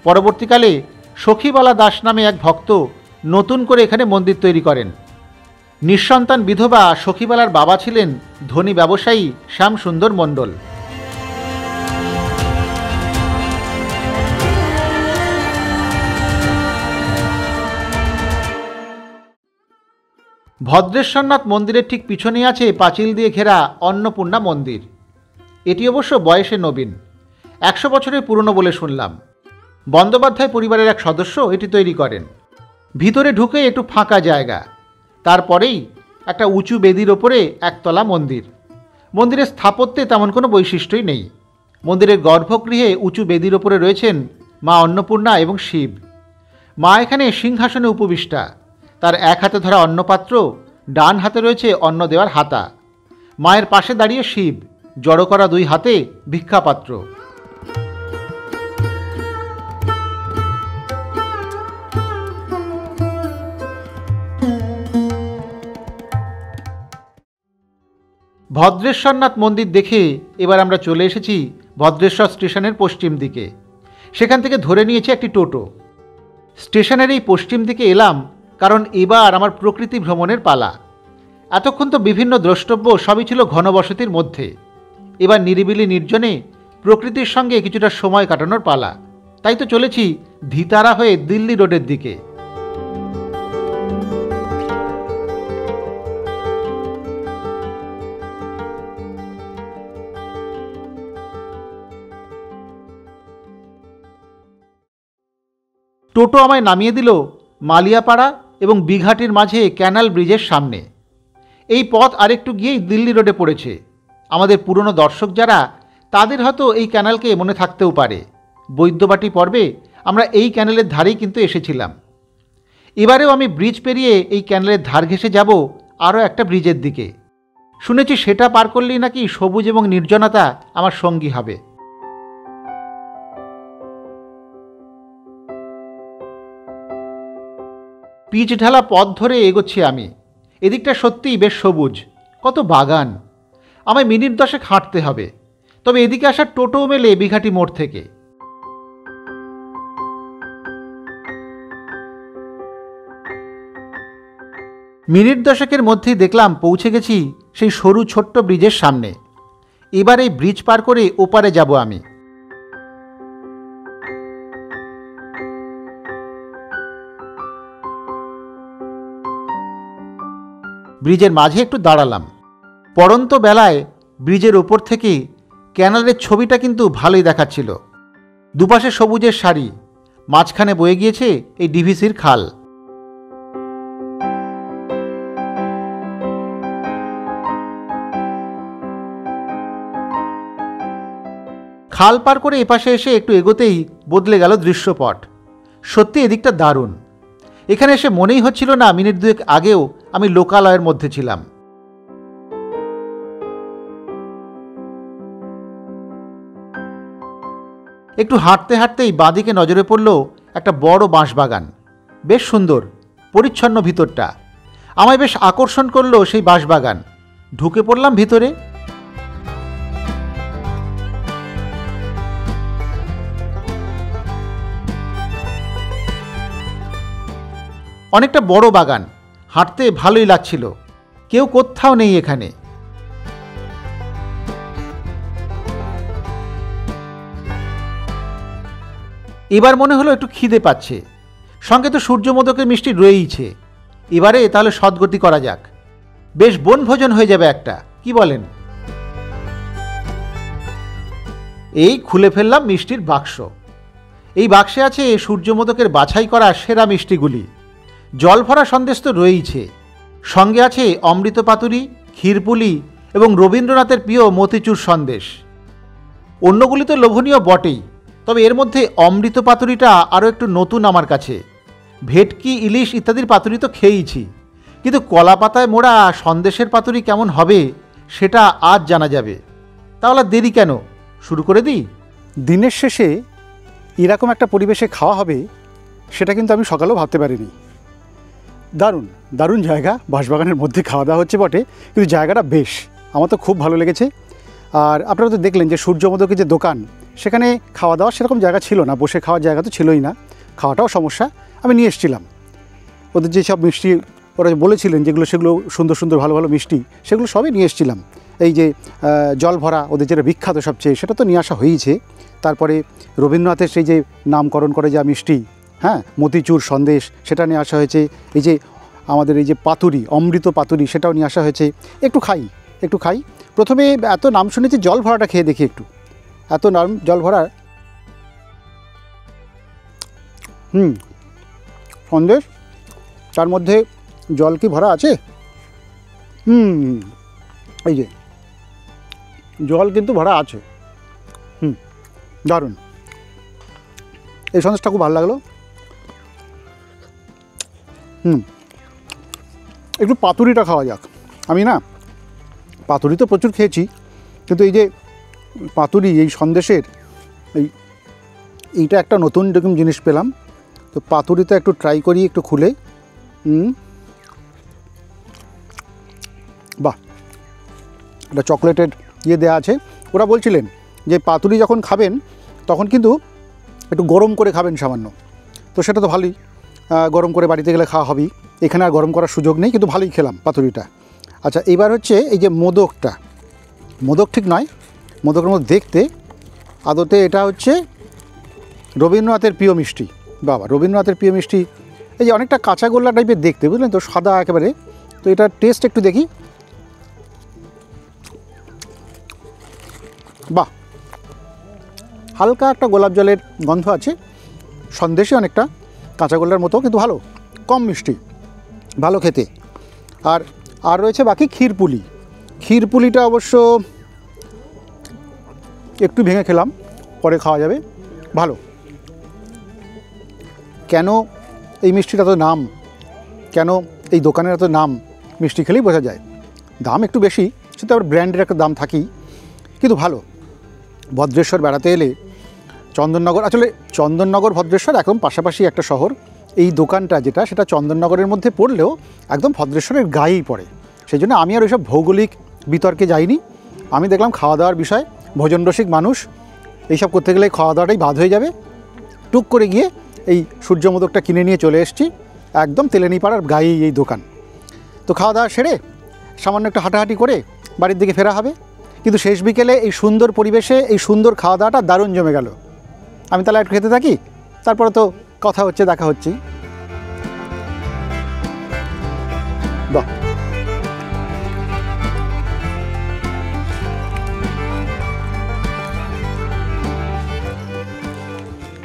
পরবর্তীকালে সখীবালা দাস নামে এক ভক্ত নতুন করে এখানে মন্দির তৈরি করেন। নিঃসন্তান বিধবা সখীবালার বাবা ছিলেন ধনী ব্যবসায়ী শ্যামসুন্দর মণ্ডল। ভদ্রেশ্বরনাথ মন্দিরের ঠিক পিছনেই আছে পাঁচিল দিয়ে ঘেরা অন্নপূর্ণা মন্দির। এটি অবশ্য বয়সে নবীন। 100 বছরের পুরনো বলে শুনলাম। বন্দ্যোপাধ্যায় পরিবারের এক সদস্য এটি তৈরি করেন। ভিতরে ঢুকে একটু ফাঁকা জায়গা, তারপরেই একটা উঁচু বেদির ওপরে একতলা মন্দির। মন্দিরের স্থাপত্যে তেমন কোনো বৈশিষ্ট্যই নেই। মন্দিরের গর্ভগৃহে উঁচু বেদির ওপরে রয়েছেন মা অন্নপূর্ণা এবং শিব। মা এখানে সিংহাসনে উপবিষ্টা, তার এক হাতে ধরা অন্নপাত্র, ডান হাতে রয়েছে অন্ন দেওয়ার হাতা। মায়ের পাশে দাঁড়িয়ে শিব, জড়ো করা 2 হাতে ভিক্ষাপাত্র। ভদ্রেশ্বরনাথ মন্দির দেখে এবার আমরা চলে এসেছি ভদ্রেশ্বর স্টেশনের পশ্চিম দিকে। সেখান থেকে ধরে নিয়েছি একটি টোটো। স্টেশনের এই পশ্চিম দিকে এলাম কারণ এবার আমার প্রকৃতি ভ্রমণের পালা। এতক্ষণ তো বিভিন্ন দ্রষ্টব্য সবই ছিল ঘনবসতির মধ্যে। এবার নিরিবিলি নির্জনে প্রকৃতির সঙ্গে কিছুটা সময় কাটানোর পালা। তাই তো চলেছি ধিতারা হয়ে দিল্লি রোডের দিকে। টোটো আমায় নামিয়ে দিল মালিয়াপাড়া এবং বিঘাটির মাঝে ক্যানাল ব্রিজের সামনে। এই পথ আরেকটু গিয়েই দিল্লি রোডে পড়েছে। আমাদের পুরনো দর্শক যারা, তাদের হয়তো এই ক্যানালকে মনে থাকতেও পারে। বৈদ্যবাটি পর্বে আমরা এই ক্যানেলের ধারেই কিন্তু এসেছিলাম। এবারেও আমি ব্রিজ পেরিয়ে এই ক্যানেলের ধার ঘেঁষে যাব আরও একটা ব্রিজের দিকে। শুনেছি সেটা পার করলেই নাকি সবুজ এবং নির্জনতা আমার সঙ্গী হবে। পিচ ঢালা পথ ধরে এগোচ্ছি আমি। এদিকটা সত্যিই বেশ সবুজ, কত বাগান। আমায় মিনিট 10 হাঁটতে হবে, তবে এদিকে আসার টোটো মেলে বিঘাটি মোড় থেকে। মিনিট 10 মধ্যেই দেখলাম পৌঁছে গেছি সেই সরু ছোট্ট ব্রিজের সামনে। এবার এই ব্রিজ পার করে ওপারে যাব আমি। ব্রিজের মাঝে একটু দাঁড়ালাম। পড়ন্ত বেলায় ব্রিজের ওপর থেকে ক্যানালের ছবিটা কিন্তু ভালোই দেখাচ্ছিল। দুপাশে সবুজের সারি, মাঝখানে বয়ে গিয়েছে এই ডিভিসির খাল। খাল পার করে এপাশে এসে একটু এগোতেই বদলে গেল দৃশ্যপট। সত্যি এদিকটা দারুণ। এখানে এসে মনেই হচ্ছিল না মিনিট 2 আগেও আমি লোকালয়ের মধ্যে ছিলাম। একটু হাঁটতে হাঁটতেই বাঁদিকে নজরে পড়ল একটা বড় বাঁশবাগান। বেশ সুন্দর, পরিচ্ছন্ন ভিতরটা। আমায় বেশ আকর্ষণ করলো সেই বাঁশবাগান। ঢুকে পড়লাম ভিতরে। অনেকটা বড় বাগান, হাঁটতে ভালোই লাগছিল। কেউ কোথাও নেই এখানে। এবার মনে হলো একটু খিদে পাচ্ছে। সঙ্গে তো সূর্যমোদকের মিষ্টি রয়েইছে। এবারে তাহলে সদ্গতি করা যাক। বেশ বনভোজন হয়ে যাবে একটা, কি বলেন? এই খুলে ফেললাম মিষ্টির বাক্স। এই বাক্সে আছে সূর্যমোদকের বাছাই করা সেরা মিষ্টিগুলি। জল ভরা সন্দেশ তো রয়েইছে, সঙ্গে আছে অমৃত পাতুরি, ক্ষীরপুলি এবং রবীন্দ্রনাথের প্রিয় মতিচুর সন্দেশ। অন্যগুলি তো লোভনীয় বটেই, তবে এর মধ্যে অমৃত পাতুরিটা আরও একটু নতুন আমার কাছে। ভেটকি, ইলিশ ইত্যাদির পাতুরি তো খেয়েইছি, কিন্তু কলা পাতায় মোড়া সন্দেশের পাতুরি কেমন হবে সেটা আজ জানা যাবে। তাহলে দেরি কেন, শুরু করে দিই।
দিনের শেষে এরকম একটা পরিবেশে খাওয়া হবে সেটা কিন্তু আমি সকালেও ভাবতে পারিনি। দারুণ দারুণ জায়গা, বাঁশবাগানের মধ্যে খাওয়া দাওয়া হচ্ছে বটে, কিন্তু জায়গাটা বেশ, আমার তো খুব ভালো লেগেছে। আর আপনারা তো দেখলেন যে সূর্যমোদকের যে দোকান, সেখানে খাওয়া দাওয়ার সেরকম জায়গা ছিল না, বসে খাওয়ার জায়গা তো ছিলই না, খাওয়াটাও সমস্যা। আমি নিয়ে এসেছিলাম ওদের যেসব মিষ্টি ওরা বলেছিলেন, যেগুলো সেগুলো সুন্দর সুন্দর ভালো ভালো মিষ্টি, সেগুলো সবই নিয়ে এসেছিলাম। এই যে জল ভরা ওদের যেটা বিখ্যাত সবচেয়ে, সেটা তো নিয়ে আসা হয়েইছে। তারপরে রবীন্দ্রনাথের সেই যে নামকরণ করে যা মিষ্টি, হ্যাঁ, মতিচুর সন্দেশ, সেটা নিয়ে আসা হয়েছে। এই যে আমাদের এই যে পাতুরি, অমৃত পাতুরি, সেটাও নিয়ে আসা হয়েছে। একটু খাই। প্রথমে এত নাম শুনেছি, জল ভরাটা খেয়ে দেখি একটু। এত নরম জল ভরা। সন্দেশ, তার মধ্যে জল কি ভরা আছে? এই যে জল কিন্তু ভরা আছে। দারুণ, এই সন্দেশটা খুব ভালো লাগলো। একটু পাতুরিটা খাওয়া যাক। আমি না পাতুরি তো প্রচুর খেয়েছি, কিন্তু এই যে পাতুরি, এই সন্দেশের এইটা একটা নতুন রকম জিনিস পেলাম। তো পাতুরিটা একটু ট্রাই করি, একটু খুলে। বাহ, এটা চকলেটের দেওয়া আছে। ওরা বলছিলেন যে পাতুরি যখন খাবেন তখন কিন্তু একটু গরম করে খাবেন সামান্য। তো সেটা তো ভালোই, গরম করে বাড়িতে গেলে খাওয়া হবেই। এখানে আর গরম করার সুযোগ নেই, কিন্তু ভালোই খেলাম পাতুরিটা। আচ্ছা, এবার হচ্ছে এই যে মোদকটা, মোদক ঠিক নয়, মোদকের মতো দেখতে, আদতে এটা হচ্ছে রবীন্দ্রনাথের প্রিয় মিষ্টি। বাবা, রবীন্দ্রনাথের প্রিয় মিষ্টি, এই যে অনেকটা কাঁচাগোল্লা টাইপের দেখতে, বুঝলেন তো, সাদা একেবারে। তো এটার টেস্ট একটু দেখি। বাহ, হালকা একটা গোলাপ জলের গন্ধ আছে, সন্দেশে অনেকটা কাঁচাগোল্লার মতো, কিন্তু ভালো, কম মিষ্টি, ভালো খেতে। আর রয়েছে বাকি ক্ষীরপুলি। ক্ষীরপুলিটা অবশ্য একটু ভেঙে খেলাম, পরে খাওয়া যাবে, ভালো। কেন এই মিষ্টিটা তো নাম, কেন এই দোকানের এত নাম, মিষ্টি খেলেই বোঝা যায়। দাম একটু বেশি, সেটা আবার ব্র্যান্ডের একটা দাম থাকেই, কিন্তু ভালো। ভদ্রেশ্বর বেড়াতে এলে চন্দননগর, আসলে চন্দননগর ভদ্রেশ্বর একদম পাশাপাশি একটা শহর। এই দোকানটা যেটা, সেটা চন্দননগরের মধ্যে পড়লেও একদম ভদ্রেশ্বরের গায়েই পড়ে। সেই জন্য আমি আর ওইসব ভৌগোলিক বিতর্কে যাইনি। আমি দেখলাম খাওয়া দাওয়ার বিষয়, ভোজনরসিক মানুষ, এইসব করতে গেলে খাওয়া দাওয়াটাই বাদ হয়ে যাবে। টুক করে গিয়ে এই সূর্যমোদকটা কিনে নিয়ে চলে এসেছি, একদম তেলেনীপাড়ার গায়েই এই দোকান। তো খাওয়া দাওয়া সেরে সামান্য একটু হাঁটাহাঁটি করে বাড়ির দিকে ফেরা হবে। কিন্তু শেষ বিকেলে এই সুন্দর পরিবেশে এই সুন্দর খাওয়া দাওয়াটা দারুণ জমে গেল। আমি তাহলে একটু খেতে থাকি, তারপরে তো কথা হচ্ছে, দেখা হচ্ছেই। বাহ,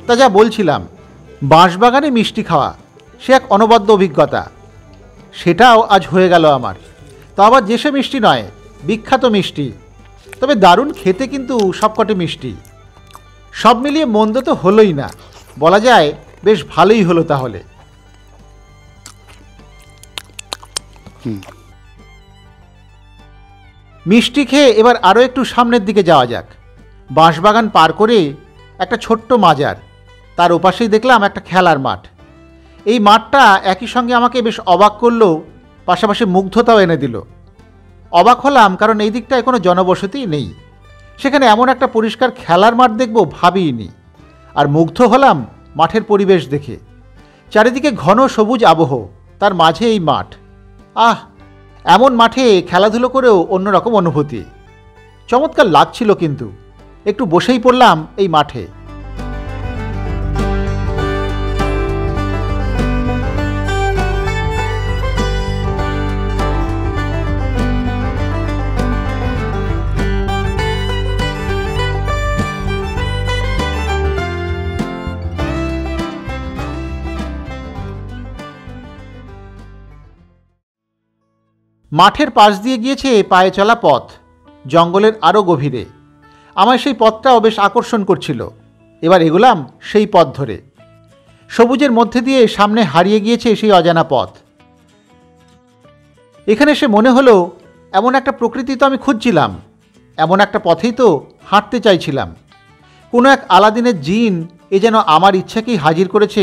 তা যা বলছিলাম, বাঁশবাগানে মিষ্টি খাওয়া সে এক অনবদ্য অভিজ্ঞতা, সেটাও আজ হয়ে গেল আমার। তা আবার যে সে মিষ্টি নয়, বিখ্যাত মিষ্টি, তবে দারুণ খেতে কিন্তু সবকটি মিষ্টি। সব মিলিয়ে মন্দ তো হলোই না, বলা যায় বেশ ভালোই হলো তাহলে। মিষ্টি খেয়ে এবার আরও একটু সামনের দিকে যাওয়া যাক। বাঁশবাগান পার করে একটা ছোট্ট মাজার, তার ওপাশেই দেখলাম একটা খেলার মাঠ। এই মাঠটা একই সঙ্গে আমাকে বেশ অবাক করলেও পাশাপাশি মুগ্ধতাও এনে দিল। অবাক হলাম কারণ এই দিকটায় কোনো জনবসতি নেই, সেখানে এমন একটা পরিষ্কার খেলার মাঠ দেখব ভাবিনি। আর মুগ্ধ হলাম মাঠের পরিবেশ দেখে, চারিদিকে ঘন সবুজ আবহ, তার মাঝে এই মাঠ। আহ, এমন মাঠে খেলাধুলো করেও অন্যরকম অনুভূতি, চমৎকার লাগছিল। কিন্তু একটু বসেই পড়লাম এই মাঠে। মাঠের পাশ দিয়ে গিয়েছে পায়ে চলা পথ, জঙ্গলের আরও গভীরে। আমায় সেই পথটাও বেশ আকর্ষণ করছিল। এবার এগোলাম সেই পথ ধরে। সবুজের মধ্যে দিয়ে সামনে হারিয়ে গিয়েছে সেই অজানা পথ। এখানে এসে মনে হলো এমন একটা প্রকৃতি তো আমি খুঁজছিলাম, এমন একটা পথেই তো হাঁটতে চাইছিলাম। কোনো এক আলাদিনের জিন এ যেন আমার ইচ্ছাকেই হাজির করেছে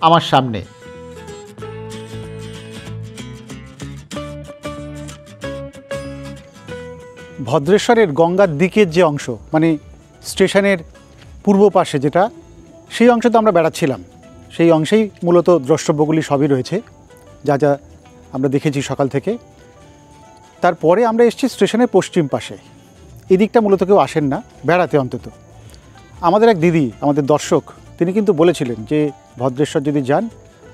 আমার সামনে।
ভদ্রেশ্বরের গঙ্গার দিকের যে অংশ, মানে স্টেশনের পূর্ব পাশে যেটা, সেই অংশে তো আমরা বেড়াচ্ছিলাম। সেই অংশেই মূলত দ্রষ্টব্যগুলি সবই রয়েছে, যা যা আমরা দেখেছি সকাল থেকে। তারপরে আমরা এসেছি স্টেশনের পশ্চিম পাশে। এদিকটা মূলত কেউ আসেন না বেড়াতে অন্তত। আমাদের এক দিদি, আমাদের দর্শক, তিনি কিন্তু বলেছিলেন যে ভদ্রেশ্বর যদি যান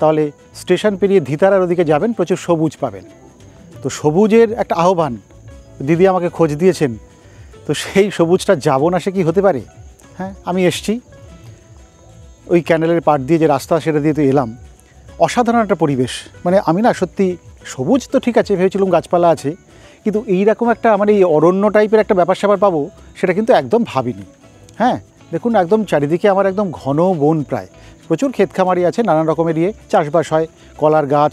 তাহলে স্টেশন পেরিয়ে ধিতারার ওদিকে যাবেন, প্রচুর সবুজ পাবেন। তো সবুজের একটা আহ্বান দিদি আমাকে খোঁজ দিয়েছেন। তো সেই সবুজটা যাব না সে কি হতে পারে? হ্যাঁ, আমি এসছি ওই ক্যানেলের পাড় দিয়ে যে রাস্তা সেটা দিয়ে তো এলাম। অসাধারণ একটা পরিবেশ, মানে আমি না সত্যি, সবুজ তো ঠিক আছে, ভেবেছিলাম গাছপালা আছে, কিন্তু এইরকম একটা মানে এই অরণ্য টাইপের একটা ব্যাপার স্যাপার পাবো সেটা কিন্তু একদম ভাবিনি। হ্যাঁ, দেখুন একদম চারিদিকে আমার একদম ঘন বন, প্রায় প্রচুর ক্ষেতখামারি আছে, নানান রকমের চাষবাস হয়, কলার গাছ,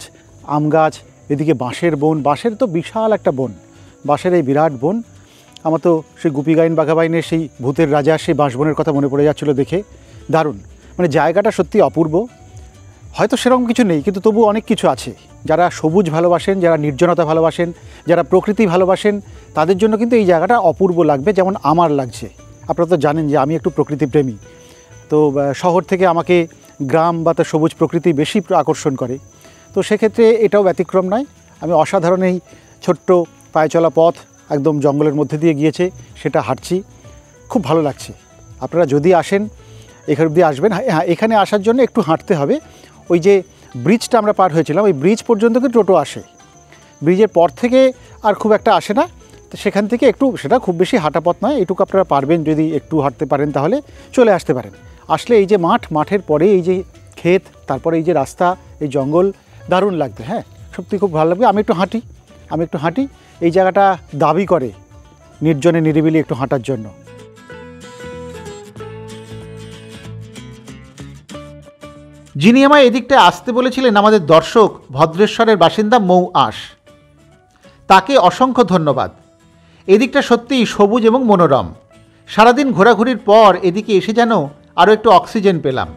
আম গাছ, এদিকে বাঁশের বন, বাঁশের তো বিশাল একটা বন, বাঁশের এই বিরাট বন। আমার তো সেই গুপিগাইন বাঘাবাইনের সেই ভূতের রাজা সেই বাঁশবনের কথা মনে পড়ে যাচ্ছিলো দেখে। দারুণ, মানে জায়গাটা সত্যি অপূর্ব। হয়তো সেরকম কিছু নেই, কিন্তু তবু অনেক কিছু আছে। যারা সবুজ ভালোবাসেন, যারা নির্জনতা ভালোবাসেন, যারা প্রকৃতি ভালোবাসেন, তাদের জন্য কিন্তু এই জায়গাটা অপূর্ব লাগবে, যেমন আমার লাগছে। আপনারা তো জানেন যে আমি একটু প্রকৃতিপ্রেমী, তো শহর থেকে আমাকে গ্রাম বা তার সবুজ প্রকৃতি বেশি আকর্ষণ করে। তো সেক্ষেত্রে এটাও ব্যতিক্রম নয়। আমি অসাধারণ এই ছোট্ট পায়ে চলা পথ একদম জঙ্গলের মধ্যে দিয়ে গিয়েছে, সেটা হাঁটছি, খুব ভালো লাগছে। আপনারা যদি আসেন এখান অবধি আসবেন। হ্যাঁ, এখানে আসার জন্য একটু হাঁটতে হবে। ওই যে ব্রিজটা আমরা পার হয়েছিলাম, ওই ব্রিজ পর্যন্ত কিন্তু টোটো আসে, ব্রিজের পর থেকে আর খুব একটা আসে না। তো সেখান থেকে একটু, সেটা খুব বেশি হাঁটা পথ নয়, এটুকু আপনারা পারবেন, যদি একটু হাঁটতে পারেন তাহলে চলে আসতে পারেন। আসলে এই যে মাঠ, মাঠের পরে এই যে ক্ষেত, তারপরে এই যে রাস্তা, এই জঙ্গল, দারুণ লাগবে। হ্যাঁ, সত্যি খুব ভালো লাগবে। আমি একটু হাঁটি। এই জায়গাটা দাবি করে নির্জনে নিরিবিলি একটু হাঁটার জন্য।
যিনি আমায় এদিকটায় আসতে বলেছিলেন আমাদের দর্শক, ভদ্রেশ্বরের বাসিন্দা মৌ আঁশ, তাকে অসংখ্য ধন্যবাদ। এদিকটা সত্যিই সবুজ এবং মনোরম। সারাদিন ঘোরাঘুরির পর এদিকে এসে যেন আরও একটু অক্সিজেন পেলাম।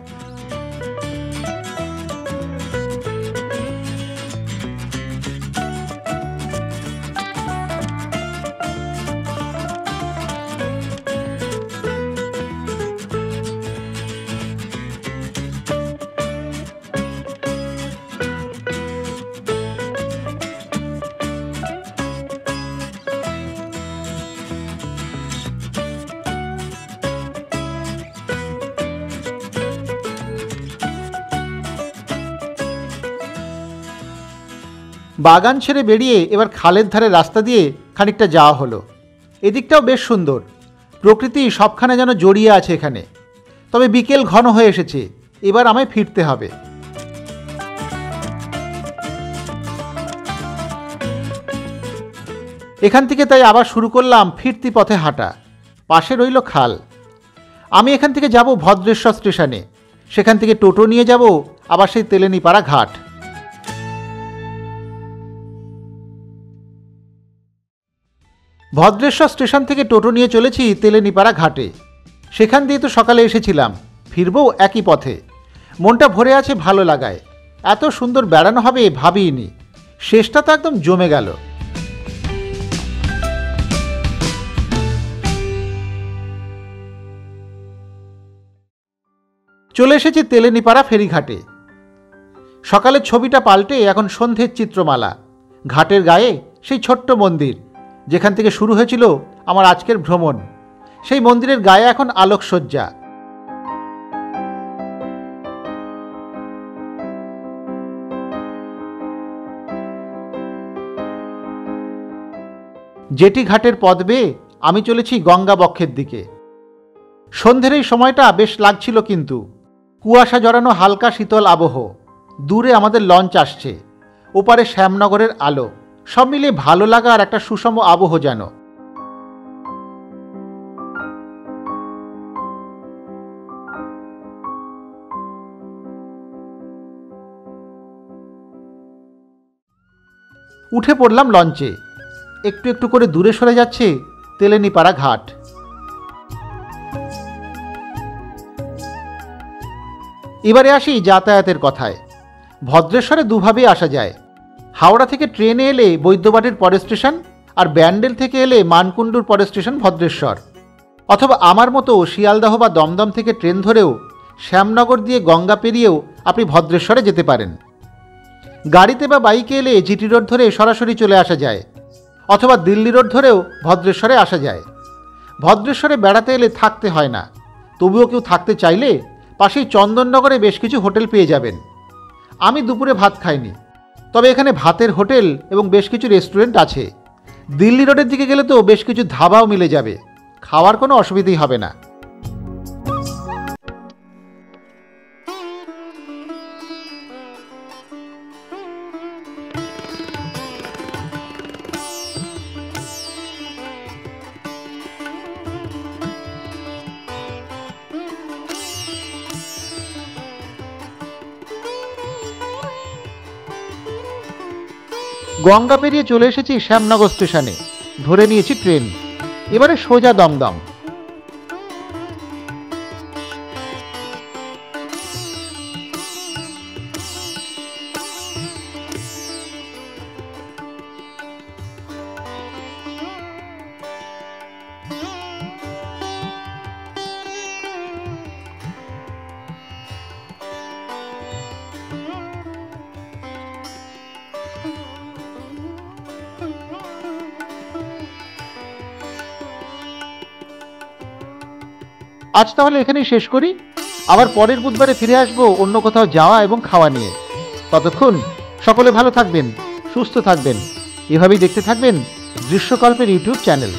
বাগান ছেড়ে বেরিয়ে এবার খালের ধারে রাস্তা দিয়ে খানিকটা যাওয়া হলো। এদিকটাও বেশ সুন্দর, প্রকৃতি সবখানে যেন জড়িয়ে আছে এখানে। তবে বিকেল ঘন হয়ে এসেছে, এবার আমায় ফিরতে হবে। এখান থেকে তাই আবার শুরু করলাম ফিরতি পথে হাঁটা। পাশে রইল খাল। আমি এখান থেকে যাব ভদ্রেশ্বর স্টেশনে, সেখান থেকে টোটো নিয়ে যাব আবার সেই তেলেনীপাড়া ঘাট। ভদ্রেশ্বর স্টেশন থেকে টোটো নিয়ে চলেছি তেলেনীপাড়া ঘাটে। সেখান দিয়ে তো সকালে এসেছিলাম, ফিরবো একই পথে। মনটা ভরে আছে ভালো লাগায়। এত সুন্দর বেড়ানো হবে ভাবিনি। শেষটা তো একদম জমে গেল। চলে এসেছি তেলেনীপাড়া ফেরিঘাটে। সকালের ছবিটা পাল্টে এখন সন্ধ্যের চিত্রমালা। ঘাটের গায়ে সেই ছোট্ট মন্দির, যেখান থেকে শুরু হয়েছিল আমার আজকের ভ্রমণ। সেই মন্দিরের গায়ে এখন আলোকসজ্জা। জেটি ঘাটের পথ বেয়ে আমি চলেছি গঙ্গা বক্ষের দিকে। সন্ধ্যের এই সময়টা বেশ লাগছিল, কিন্তু কুয়াশা জড়ানো হালকা শীতল আবহ। দূরে আমাদের লঞ্চ আসছে, ওপারে শ্যামনগরের আলো। সব মিলিয়ে ভালো লাগা আর একটা সুষম আবহ যেন। উঠে পড়লাম লঞ্চে। একটু একটু করে দূরে সরে যাচ্ছে তেলেনীপাড়া ঘাট। এবারে আসি যাতায়াতের কথায়। ভদ্রেশ্বরে দুভাবেই আসা যায়। হাওড়া থেকে ট্রেনে এলে বৈদ্যবাটির পরের স্টেশন, আর ব্যান্ডেল থেকে এলে মানকুণ্ডুর পরের স্টেশন ভদ্রেশ্বর। অথবা আমার মতো শিয়ালদহ বা দমদম থেকে ট্রেন ধরেও শ্যামনগর দিয়ে গঙ্গা পেরিয়েও আপনি ভদ্রেশ্বরে যেতে পারেন। গাড়িতে বা বাইকে এলে জিটি রোড ধরে সরাসরি চলে আসা যায়, অথবা দিল্লি রোড ধরেও ভদ্রেশ্বরে আসা যায়। ভদ্রেশ্বরে বেড়াতে এলে থাকতে হয় না, তবুও কেউ থাকতে চাইলে পাশেই চন্দননগরে বেশ কিছু হোটেল পেয়ে যাবেন। আমি দুপুরে ভাত খাইনি, তবে এখানে ভাতের হোটেল এবং বেশ কিছু রেস্টুরেন্ট আছে। দিল্লি রোডের দিকে গেলে তো বেশ কিছু ধাবাও মিলে যাবে, খাওয়ার কোনো অসুবিধাই হবে না। গঙ্গা পেরিয়ে চলে এসেছি শ্যামনগর স্টেশনে, ধরে নিয়েছি ট্রেন। এবারে সোজা দমদম। আজ তাহলে এখানেই শেষ করি। আবার পরের বুধবারে ফিরে আসবো অন্য কোথাও যাওয়া এবং খাওয়া নিয়ে। ততক্ষণ সকলে ভালো থাকবেন, সুস্থ থাকবেন, এভাবেই দেখতে থাকবেন দৃশ্যকল্পের ইউটিউব চ্যানেল।